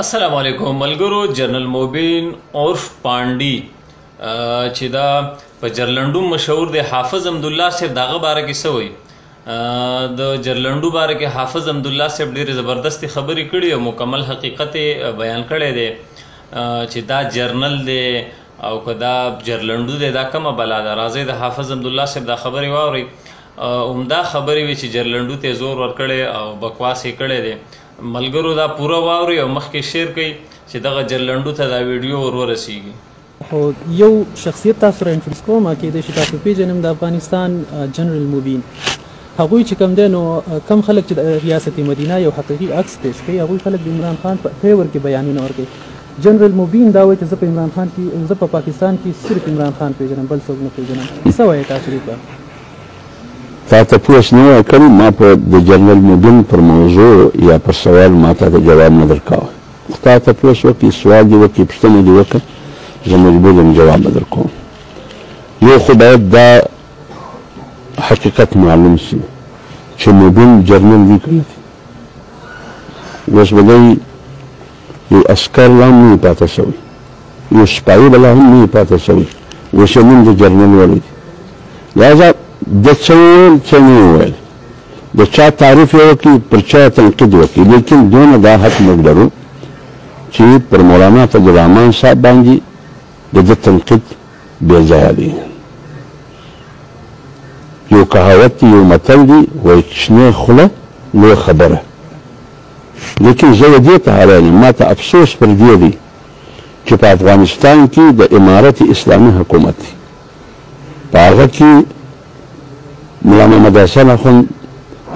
السلام علیکم ملګرو. جنرال موبین عرف پانډي چې دا په جرلنډو مشهور دی، حافظ حمدالله صاحب دغه باره کې څه وایي؟ د جرلنډو باره کې حافظ حمدالله صاحب ډېرې زبردستې خبرې کړي او مکمل حقیقت بیان کړی دی چې دا جرنل دی او که دا جرلنډو دی دا کومه بلا ده. راځئ د حافظ حمدالله صاحب دا خبرې واورئ. عمده خبرې وي چې جرلنډو ته زور ورکړی او بکواس یې کړی دی. ملګرو دا پوره واوري او مخکې شیر کوي چې دغه جرلنډو ته دا ویډیو ورسیږي. خو یو شخصیت تاسو را انټروډوس کوم، کېدای شي تاسو پیژنم، د افغانستان جنرال موبین. هغوی چې کوم دی نو کم خلک چې د ریاست مدینه یو حقیقي عکس پیش کوي، هغوی خلک د عمران خان په فیور کې بیانونه ورکوي. جنرال موبین دا وایي چې زه په عمران خان کې، زه په پاکستان کې صرف عمران خان پیژنم، بل څوک نه پیژنم. څه وایي تاسو دې ته؟ تا تپوس نه وای کړی، ما په د جنرال موبین پر موضوع یا پر سوال ما ته د جواب نه درکاوه. تا تپوس وکړي، سوال دې وکړي، پوښتنه دې وکړه، زه مجبور یم جواب به درکوم. یو خو باید دا حقیقت معلوم شي چې موبین جرنل دې کړی دی. اوس به دی یو عسکر لا هم نه پاته شوی، یو سپایي به لا هم نه پاته شوی، اوس یې نوم د جرنل ولی دی. لهذا د څه وویل څه نه وویل، د چا تعریف یې وکړي، پر چا تنقید وکړي، لیکن دونه دا حق موږ لرو چې پر مولانا فضل الرحمن صاحب باندې د ده تنقید بې ځایه دی. یو کهاوت دی، یو متل دی، وایي شنې خوله لویه خبره. لیکن زه دې ته حیران یم، ما ته افسوس پر دې دی چې په افغانستان کې د امارت اسلامي حکومت دی، په هغه کې ملا محمد حسن اخوند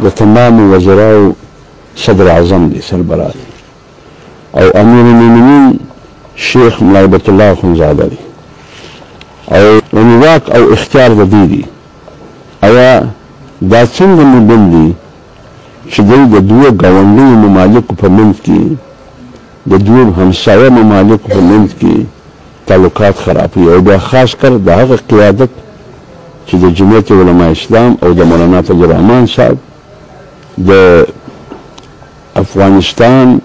د تمامو وزراو صدر اعظم دی، سربراہ دی، او امیر المؤمنین شیخ ملا هیبت الله اخوندزاده دی، او واک او اختیار د دې دی. ایا دا څنګه موبین دی چې دوی د دوه ګاونډیو ممالکو په منځ کې، د دوه همسایه ممالکو په منځ کې تعلقات خرابوي، او بیا خاص کر د هغه قیادت چې د جمعیت علماء اسلام او د مولانا فضل الرحمن صاحب د افغانستان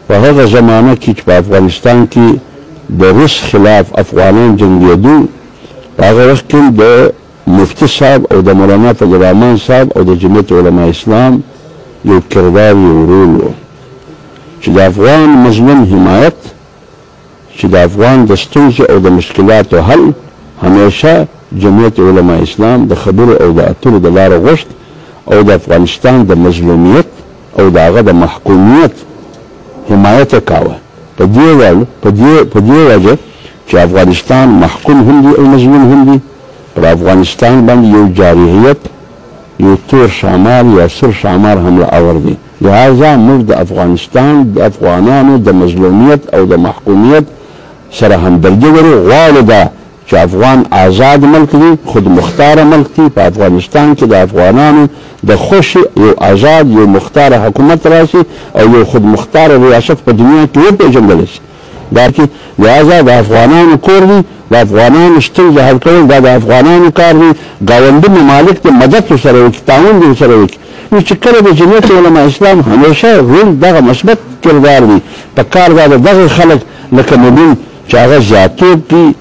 په هغه زمانه کې چې په افغانستان کې د روس خلاف افغانان جنګېدو، په هغه وخت کې د مفتی صاحب او د مولانا فضل الرحمن صاحب او د جمعیت علماء اسلام یو کردار، یو رول و چې د افغان مظلوم حمایت، چې د افغان د ستونزو او د مشکلاتو حل همیشه جمعیت علماء اسلام د خبرو او د اترو د لارې غوښت، او د افغانستان د مظلومیت او د هغه د محکومیت حمایت یې کاوه. په دې وجه چې افغانستان محکوم هم دی او مظلوم هم دی، پر افغانستان باندې یو جارحیت، یو تور شمال یا سور شمال حمله آور دی. لهذا موږ د افغانستان د افغانانو د مظلومیت او د محکومیت سره همدردي لرو. غواړو دا چې افغان آزاد ملک دی، خود مختار ملک دی، په افغانستان کې د افغانانو د خوښې یو آزاد، یو مختار حکومت راشي او یو خود مختار ریاست په دنیا کې وپېژندل شي. دا چې لهذا د افغانانو کور دی، د افغانانو ستونزې حل کول دا د افغانانو کار دی. ګاونډي ممالک ته مدد ورسره وکړي، تعاون دې ورسره وکړي. نو چې کله د جمعیت علماء اسلام همیشه رول دغه مثبت کردار دی، په کار دا د دغه خلک لکه موبین چې هغه زیاتوب کوي،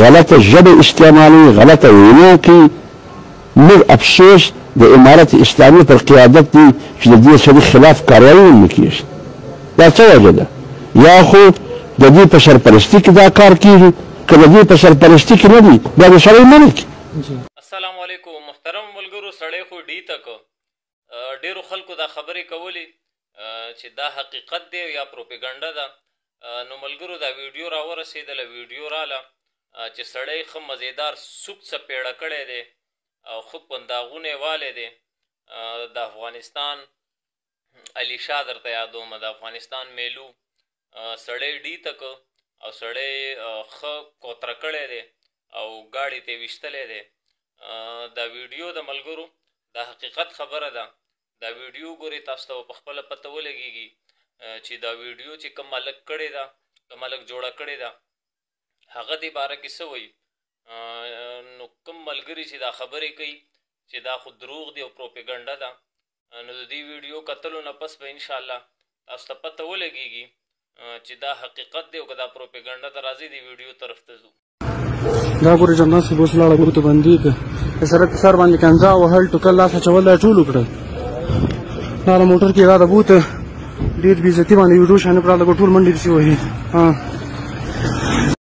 غلطه ژبه استعمالوي، غلطه وینا کوي. موږ افسوس د امارت اسلامي پر قیادت دی چې د دې سړي خلاف کاروایي ونه کېږي. دا څه وجه ده؟ یا خو د دې په سرپرستي کې دا کار کېږي، که د دې په سرپرستي کې نه دی بیا د سړی ملک. السلام علیکم محترم ملګرو. سړی خو ډی تک ډیرو خلکو دا خبرې کولې چې دا حقیقت دی یا پروپیګنډا ده. نو ملګرو دا ویډیو را ورسېدله، ویډیو راله چې سړی ښه مزیدار سوک څپېړه کړی دی او ښه پنداغونه والی دی. د افغانستان علي شاه درته یادوم، د افغانستان میلو سړی ډی تک او سړی ښه کوتره کړی دی او ګاډي ته ویشتلی دی. دا ویډیو د ملګرو دا حقیقت خبره ده. دا ویډیو ګورې تاسو ته په خپله پته ولګېږي چې دا ویډیو چې کوم ملک کړې ده، کوم ملک جوړه کړې ده، هغه دې باره کې څه وایي. نو کوم ملګري چې دا خبرې کوي چې دا خو دروغ دی او پروپیګنډا ده، نو د دې ویډیو کتلو نه پس به انشاءالله تاسو ته پته ولګېږي چې دا حقیقت دی او که دا پروپیګنډه ده. راځئ د ویډیو طرف ته ځو. دا ګورې جنرال صاحب اوس ولاړه ګورو ته بندي که د سړک په سر باندې کنځا وهل ټوکل لاس اچول دا ټول وکړل. دا د موټر کې دا د بوت ډېر بې عزتي باندې ویډیو شانې پراته ټول منډې پسې وهي.